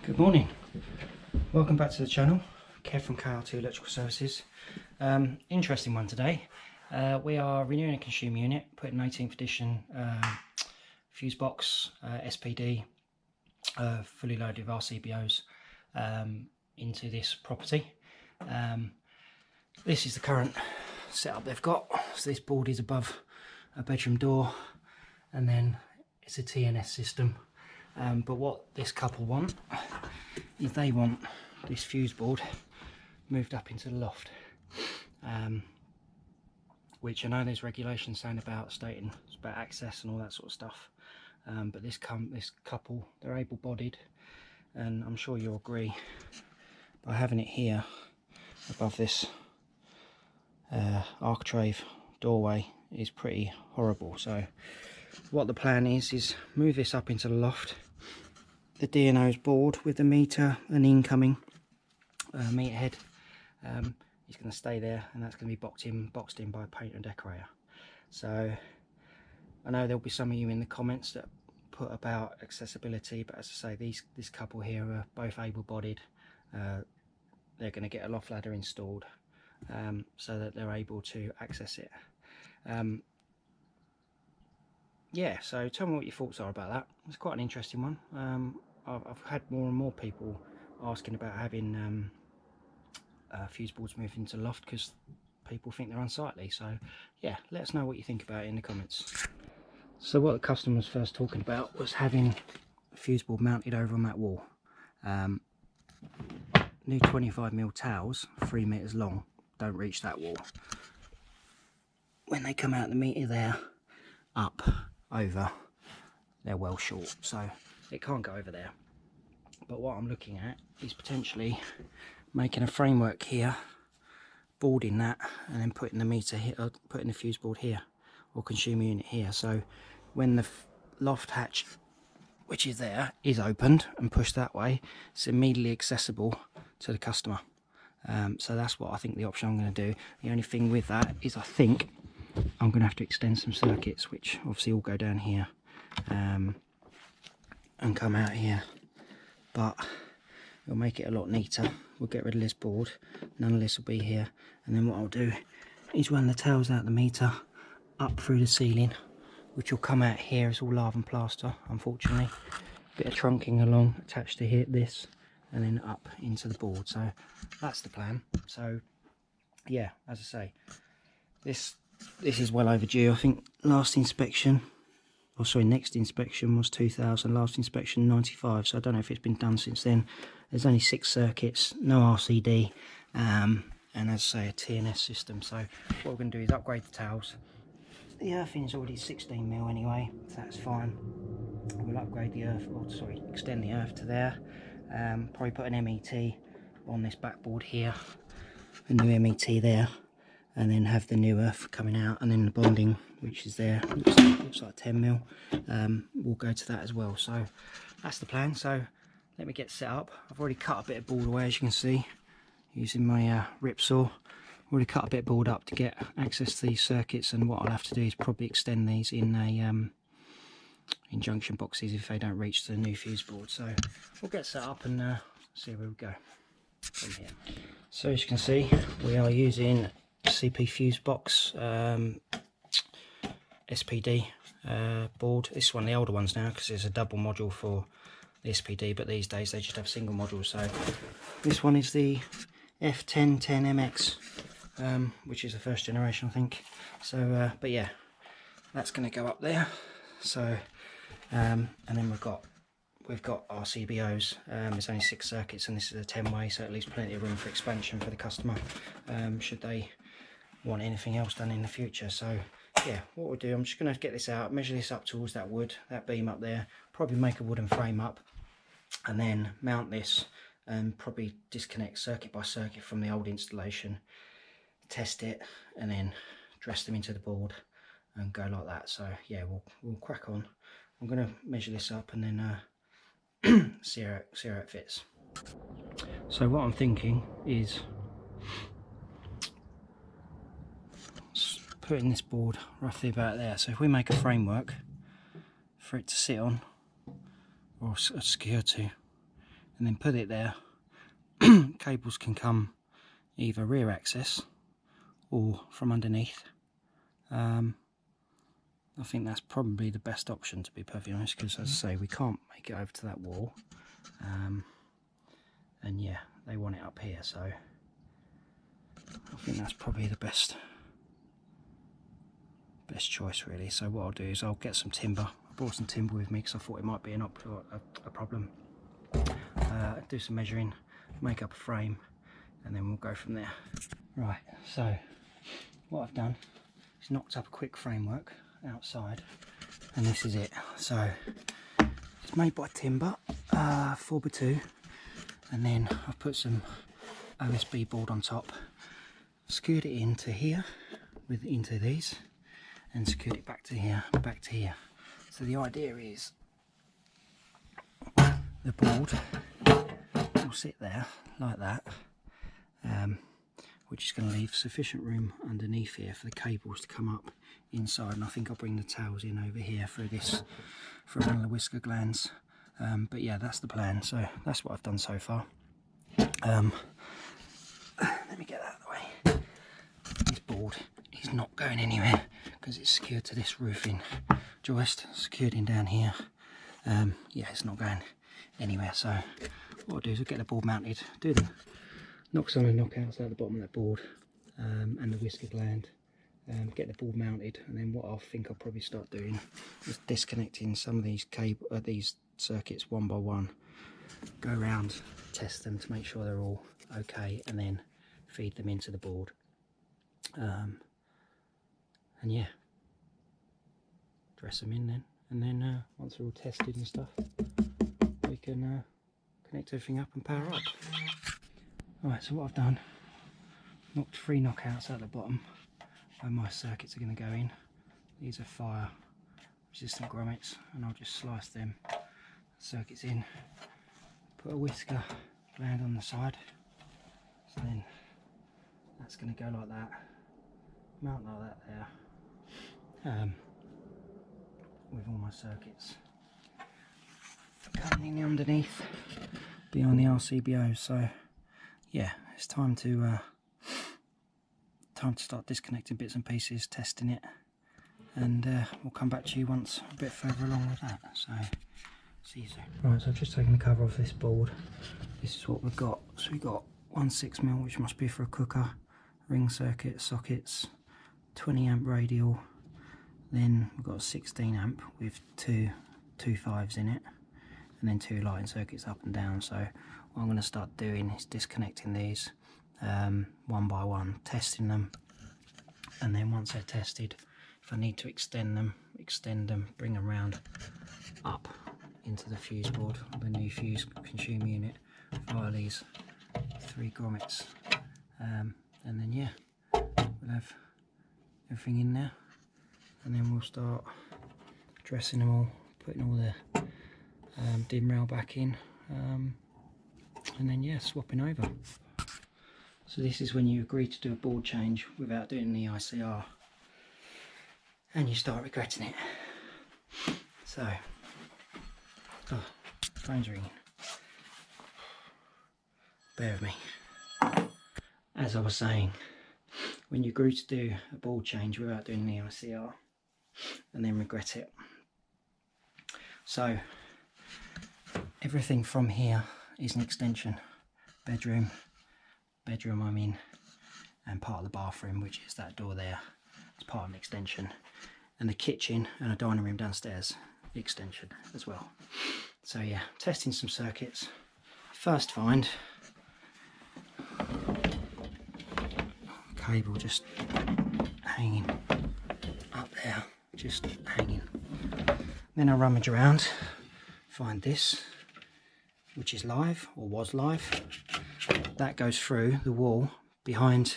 Good morning, welcome back to the channel. Kev from KR2 Electrical Services. Interesting one today. We are renewing a consumer unit, putting an 18th edition fuse box, SPD, fully loaded RCBOs into this property. This is the current setup they've got. So this board is above a bedroom door, and then it's a TNS system. But what this couple want is they want this fuse board moved up into the loft, which I know there's regulations saying about stating it's about access and all that sort of stuff, but this couple, they're able-bodied, and I'm sure you'll agree by having it here above this architrave doorway is pretty horrible. So what the plan is move this up into the loft. The DNO's board with the meter and incoming meter head is going to stay there, and that's going to be boxed in by a painter and decorator. So I know there'll be some of you in the comments that put about accessibility, but as I say, this couple here are both able-bodied. They're going to get a loft ladder installed so that they're able to access it. Yeah, so tell me what your thoughts are about that. It's quite an interesting one. I've had more and more people asking about having fuse boards moved into the loft because people think they're unsightly. So yeah, let us know what you think about it in the comments. So what the customer was first talking about was having a fuse board mounted over on that wall. New 25mm towels, 3 meters long, don't reach that wall. When they come out the meter there, up, over, they're well short, so it can't go over there. But what I'm looking at is potentially making a framework here, boarding that, and then putting the meter here, putting the fuse board here, or consumer unit here. So when the loft hatch, which is there, is opened and pushed that way, it's immediately accessible to the customer. So that's what I think the option I'm going to do. The only thing with that is I think I'm going to have to extend some circuits, which obviously all go down here and come out here, but it'll make it a lot neater. We'll get rid of this board, none of this will be here, and then what I'll do is run the tails out the meter up through the ceiling, which will come out here. It's all lava and plaster, unfortunately. Bit of trunking along attached to here, this, and then up into the board. So that's the plan. So yeah, as I say, this is well overdue. I think last inspection, or sorry, next inspection was 2000, last inspection 95, so I don't know if it's been done since then. There's only 6 circuits, no RCD, and as I say, a TNS system. So what we're going to do is upgrade the towels. The earthing is already 16mm anyway, so that's fine. We'll upgrade the earth, or sorry, extend the earth to there. Probably put an MET on this backboard here, a new MET there, and then have the new earth coming out, and then the bonding, which is there, looks like 10mm, we'll go to that as well. So that's the plan. So let me get set up. I've already cut a bit of board away, as you can see, using my rip saw. Already cut a bit of board up to get access to these circuits, and what I'll have to do is probably extend these in a in junction boxes if they don't reach the new fuse board. So we'll get set up and see where we go from here. So as you can see, we are using CP fuse box SPD board. This is one of the older ones now because there's a double module for the SPD, but these days they just have single modules. So this one is the F1010MX, which is the first generation, I think. So but yeah, that's going to go up there. So and then we've got our CBOs. There's only 6 circuits, and this is a 10-way, so it leaves plenty of room for expansion for the customer should they want anything else done in the future. So yeah, what we'll do, I'm just going to get this out, measure this up towards that wood, that beam up there, probably make a wooden frame up, and then mount this and probably disconnect circuit by circuit from the old installation, test it, and then dress them into the board and go like that. So yeah, we'll crack on. I'm going to measure this up and then see how it fits. So what I'm thinking is putting this board roughly about there. So if we make a framework for it to sit on, or secure to, and then put it there. Cables can come either rear access or from underneath. I think that's probably the best option, to be perfectly honest, because as I say, we can't make it over to that wall, and yeah, they want it up here, so I think that's probably the best choice really. So what I'll do is I'll get some timber. I brought some timber with me because I thought it might be a problem. Do some measuring, make up a frame, and then we'll go from there. Right, so what I've done is knocked up a quick framework outside, and this is it. So it's made by timber, 4x2, and then I've put some OSB board on top, secured it into here, into these, and secured it back to here, back to here. So the idea is the board will sit there like that, which is going to leave sufficient room underneath here for the cables to come up inside, and I think I'll bring the tails in over here through this, for one of the whisker glands. But yeah, that's the plan. So that's what I've done so far. Let me get that out of the way. This board is not going anywhere because it's secured to this roofing joist, secured in down here. Yeah, it's not going anywhere. So what I'll do is I'll get the board mounted, do the knocks on and knockouts out the bottom of that board, and the whisker gland, get the board mounted, and then what I think I'll probably start doing is disconnecting some of these these circuits one by one, go around, test them to make sure they're all okay, and then feed them into the board. And yeah, dress them in then, and then once they're all tested and stuff, we can connect everything up and power up. Alright, so what I've done, knocked 3 knockouts out the bottom where my circuits are going to go in. These are fire resistant grommets, and I'll just slice them circuits in, put a whisker gland on the side, so then that's going to go like that, mount like that there, with all my circuits coming in underneath beyond the RCBO. So yeah, it's time to start disconnecting bits and pieces, testing it, and we'll come back to you once a bit further along with that. So see you soon. Right, so I've just taken the cover off this board. This is what we've got. So we've got 1 6mm, which must be for a cooker, ring circuit, sockets, 20 amp radial, then we've got a 16 amp with two 5s in it, and then 2 lighting circuits up and down. So what I'm going to start doing is disconnecting these one by one, testing them, and then once they're tested, if I need to extend them, bring them round up into the fuse board, the new fuse consumer unit via these 3 grommets, and then yeah, we'll have everything in there, and then we'll start dressing them all, putting all the dim rail back in, and then yeah, swapping over. So this is when you agree to do a board change without doing the EICR, and you start regretting it. So, oh, phone's ringing. Bear with me. As I was saying, when you agree to do a board change without doing the EICR, and then regret it. So, everything from here is an extension. Bedroom I'm in, and part of the bathroom, which is that door there, it's part of an extension, and the kitchen and a dining room downstairs, the extension as well. So yeah, testing some circuits. First find, cable just hanging up there, just hanging. Then I rummage around, find this, which is live, or was live. That goes through the wall behind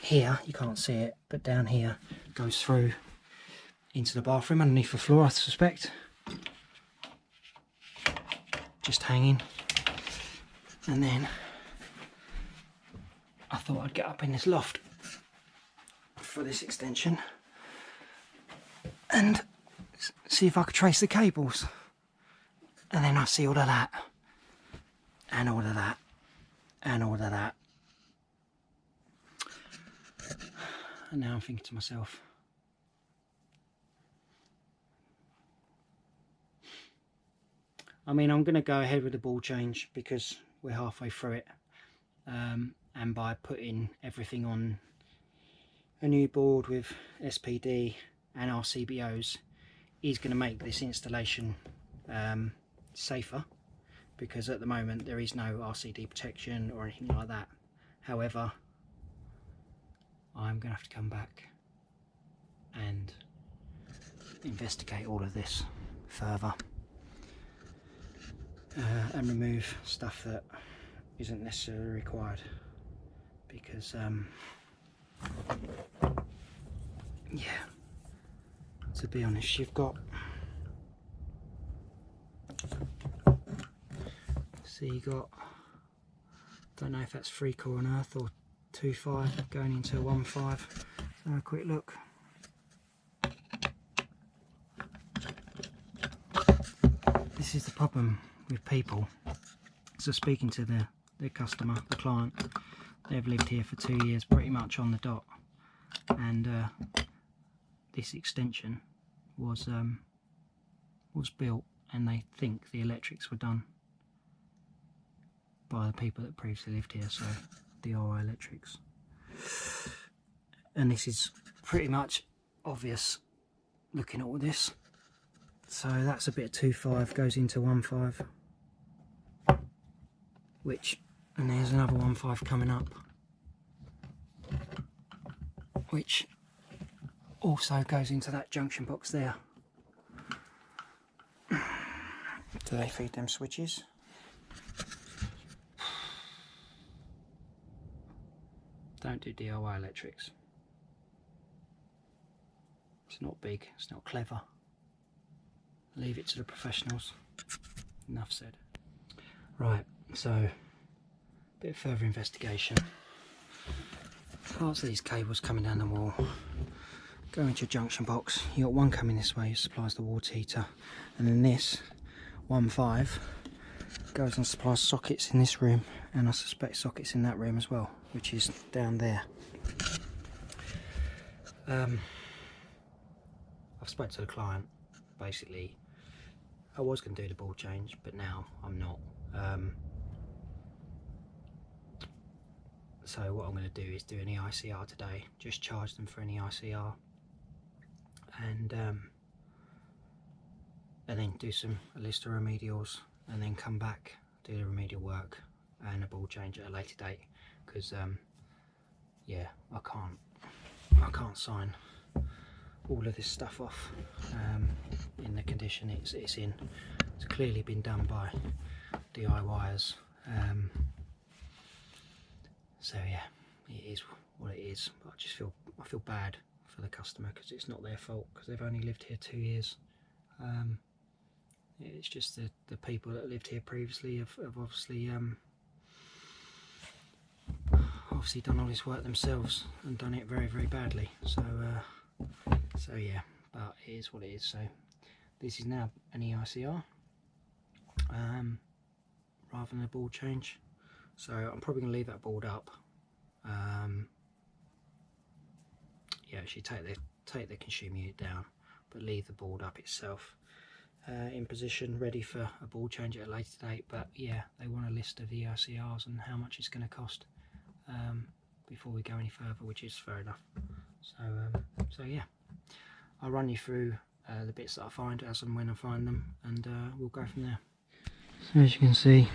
here, you can't see it, but down here goes through into the bathroom underneath the floor, I suspect. Just hanging. And then I thought I'd get up in this loft for this extension and see if I could trace the cables. And then I see all of that. and all of that, and all of that. And now I'm thinking to myself, I mean, I'm going to go ahead with the ball change because we're halfway through it, and by putting everything on a new board with SPD and RCBOs is going to make this installation safer, because at the moment there is no RCD protection or anything like that. However, I'm going to have to come back and investigate all of this further and remove stuff that isn't necessarily required, because yeah, to be honest, you've got, see, you got, don't know if that's 3 core on earth or 2.5 going into 1.5. Let's have a quick look. This is the problem with people. So speaking to the customer, the client, they've lived here for 2 years pretty much on the dot, and this extension was built, and they think the electrics were done by the people that previously lived here, so DIY electrics. And this is pretty much obvious looking at all this. So that's a bit of 2.5 goes into 1.5, which, and there's another 1.5 coming up, which also goes into that junction box there. Do they feed them switches? Don't do DIY electrics. It's not big, it's not clever. Leave it to the professionals. Enough said. Right, so a bit further investigation. Parts of these cables coming down the wall go into your junction box. You got one coming this way, supplies the water heater, and then this 1.5 goes and supplies sockets in this room, and I suspect sockets in that room as well, which is down there. I've spoken to the client. Basically, I was going to do the ball change, but now I'm not. So what I'm going to do is do an EICR today, just charge them for an EICR, and then do a list of remedials, and then come back, do the remedial work and a ball change at a later date, because yeah, I can't sign all of this stuff off in the condition it's in. It's clearly been done by DIYers, so yeah, it is what it is. But I feel bad for the customer, because it's not their fault, because they've only lived here 2 years. It's just the people that lived here previously have obviously done all this work themselves and done it very, very badly. So yeah, but it is what it is. So this is now an EICR rather than a board change. So I'm probably going to leave that board up. Yeah, actually take the consumer unit down, but leave the board up itself in position, ready for a ball change at a later date. But yeah, they want a list of the EICRs and how much it's going to cost before we go any further, which is fair enough. So yeah, I'll run you through the bits that I find as and when I find them, and we'll go from there. So as you can see,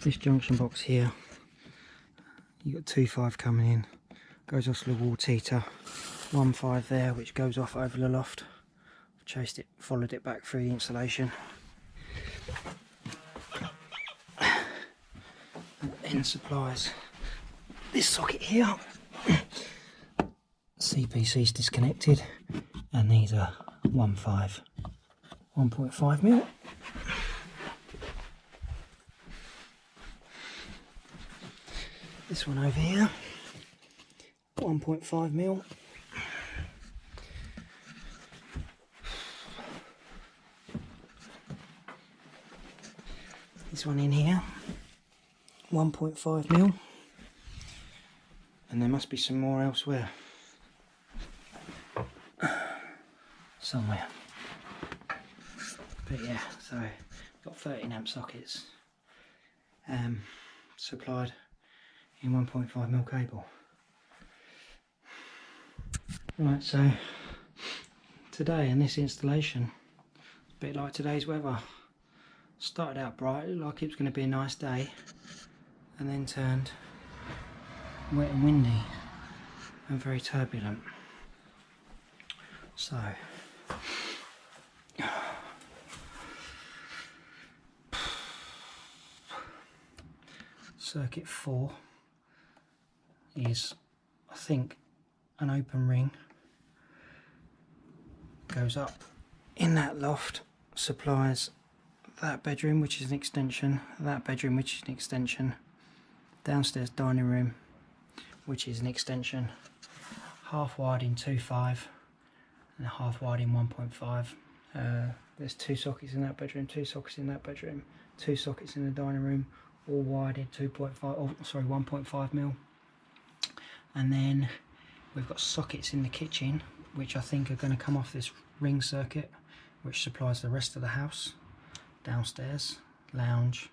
this junction box here, you got 2.5 coming in, goes off to the water heater, 1.5 there which goes off over the loft. I've chased it, followed it back through the insulation, and then supplies this socket here. CPC's disconnected, and these are 1.5 mil. This one over here, 1.5 mil. This this one in here, 1.5 mil, and there must be some more elsewhere somewhere. But yeah, so got 13 amp sockets supplied in 1.5 mil cable. Right, so today in this installation, a bit like today's weather, started out bright, looked like it was going to be a nice day, and then turned wet and windy and very turbulent. So circuit 4 is, I think, an open ring, goes up in that loft, supplies that bedroom, which is an extension, that bedroom, which is an extension, downstairs dining room, which is an extension, half wide in 2.5 and half wide in 1.5. There's 2 sockets in that bedroom, 2 sockets in that bedroom, 2 sockets in the dining room, all wide in 1.5 mil. And then we've got sockets in the kitchen, which I think are going to come off this ring circuit, which supplies the rest of the house, downstairs, lounge,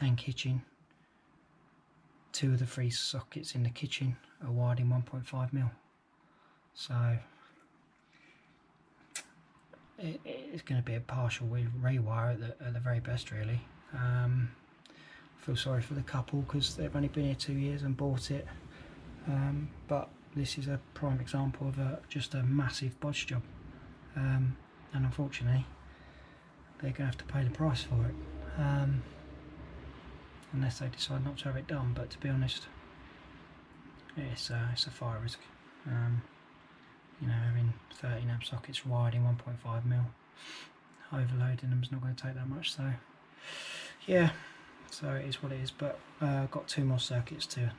and kitchen. 2 of the 3 sockets in the kitchen are wide in 1.5 mil. So it's going to be a partial rewire at the very best, really. I feel sorry for the couple because they've only been here 2 years and bought it, but this is a prime example of just a massive bodge job, and unfortunately they're going to have to pay the price for it, unless they decide not to have it done. But to be honest, it's a fire risk. You know, having 13 amp sockets wide in 1.5 mil, overloading them is not going to take that much. So yeah, so it is what it is. But I've got 2 more circuits to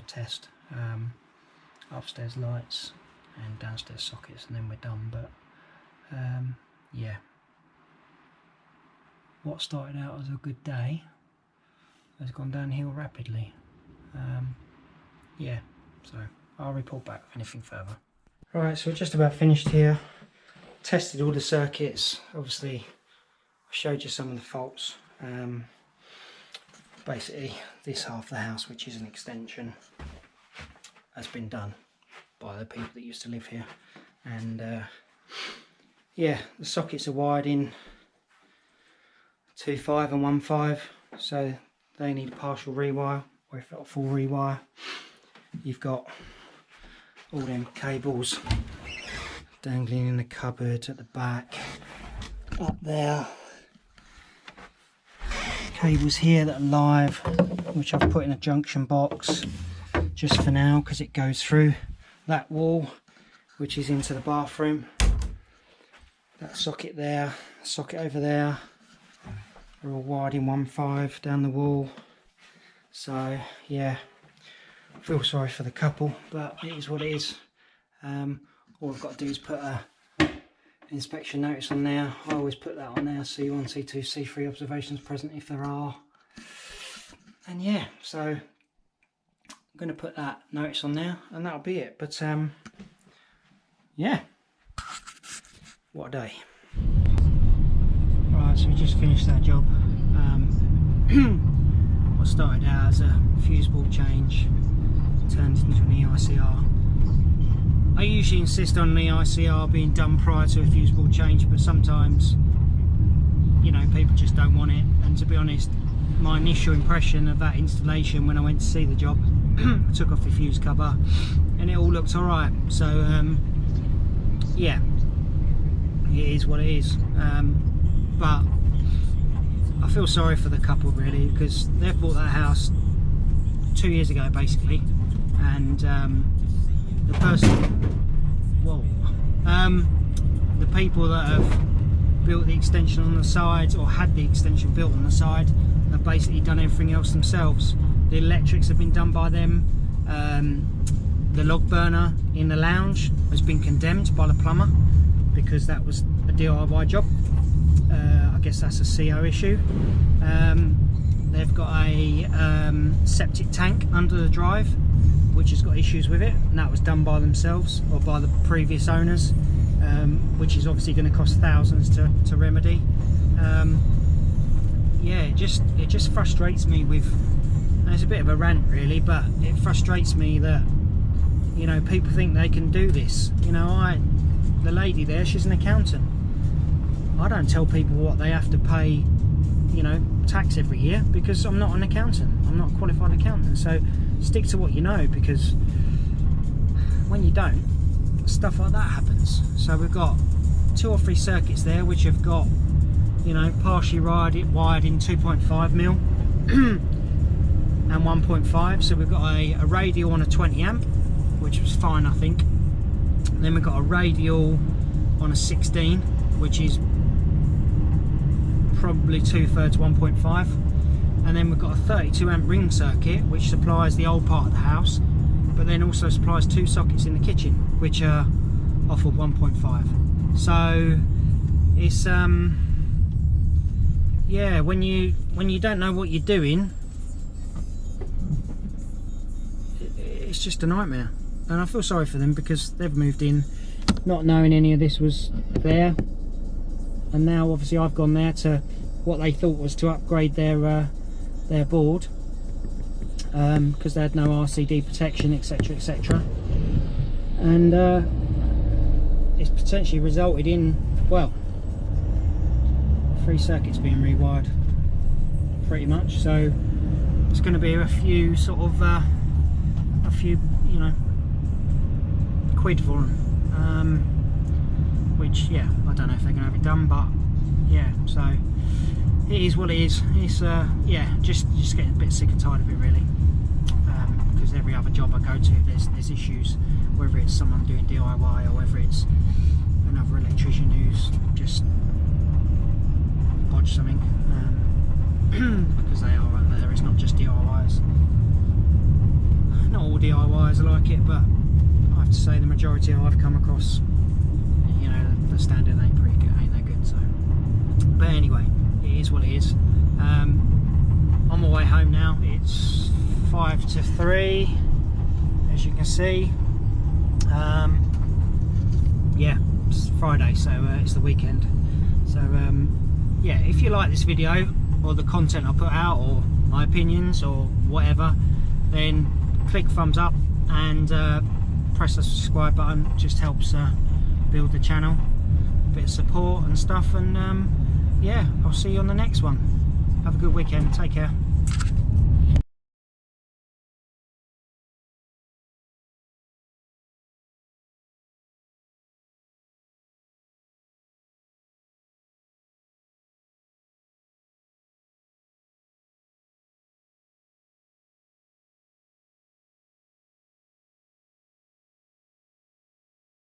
test, upstairs lights and downstairs sockets, and then we're done. But yeah, what started out as a good day has gone downhill rapidly. Yeah, so I'll report back if anything further. Right, so we're just about finished here. Tested all the circuits. Obviously I showed you some of the faults. Basically this half of the house, which is an extension, has been done by the people that used to live here, and yeah, the sockets are wide in 2.5 and 1.5, so they need a partial rewire, or if not a full rewire. You've got all them cables dangling in the cupboard at the back, up there, cables here that are live, which I've put in a junction box just for now because it goes through that wall, which is into the bathroom. That socket there, socket over there, are all wide in 1.5 down the wall. So yeah, I feel sorry for the couple, but it is what it is. All I've got to do is put a inspection notice on there. I always put that on there, C1, C2, C3 observations present if there are. And yeah, so I'm going to put that notice on there, and that'll be it. But yeah, what a day. Right, so we just finished that job. What started out as a fuse board change turned into an EICR. I usually insist on an EICR being done prior to a fuse board change, but sometimes, you know, people just don't want it. And to be honest, my initial impression of that installation when I went to see the job, I took off the fuse cover and it all looked alright. So yeah, it is what it is. But I feel sorry for the couple really, because they've bought that house 2 years ago basically, and the person, whoa, the people that have built the extension on the side, or had the extension built on the side, have basically done everything else themselves. The electrics have been done by them. The log burner in the lounge has been condemned by the plumber because that was a DIY job. guess that's a CO issue. They've got a septic tank under the drive which has got issues with it, and that was done by themselves or by the previous owners, which is obviously going to cost thousands to remedy. Yeah, it just frustrates me with, and it's a bit of a rant really, but it frustrates me that, you know, people think they can do this. You know, the lady there, she's an accountant. I don't tell people what they have to pay, you know, tax every year, because I'm not an accountant. I'm not a qualified accountant. So stick to what you know, because when you don't, stuff like that happens. So we've got 2 or 3 circuits there which have got, you know, partially wired in 2.5mm and 1.5. So we've got a radial on a 20 amp, which was fine, I think. And then we've got a radial on a 16, which is probably 2/3 1.5. And then we've got a 32 amp ring circuit which supplies the old part of the house, but then also supplies 2 sockets in the kitchen which are off of 1.5. So it's yeah, when you don't know what you're doing, it's just a nightmare. And I feel sorry for them, because they've moved in not knowing any of this was there, and now obviously I've gone there to what they thought was to upgrade their board, because they had no RCD protection, etc, etc, and it's potentially resulted in, well, 3 circuits being rewired pretty much. So it's going to be a few sort of you know, quid for them, which, yeah, I don't know if they're going to have it done, but yeah, so it is what it is. It's yeah, just getting a bit sick and tired of it really, because every other job I go to, there's issues, whether it's someone doing DIY or whether it's another electrician who's just bodged something, because they are out there. It's not just DIYs. Not all DIYs are like it, but I have to say the majority I've come across, you know, the standard ain't pretty good, ain't that good. So, but anyway, it is what it is. On my way home now. It's 5 to 3, as you can see. Yeah, it's Friday, so it's the weekend. So yeah, if you like this video or the content I put out, or my opinions or whatever, then click thumbs up and press the subscribe button. It just helps build the channel, a bit of support and stuff. And yeah, I'll see you on the next one. Have a good weekend, take care.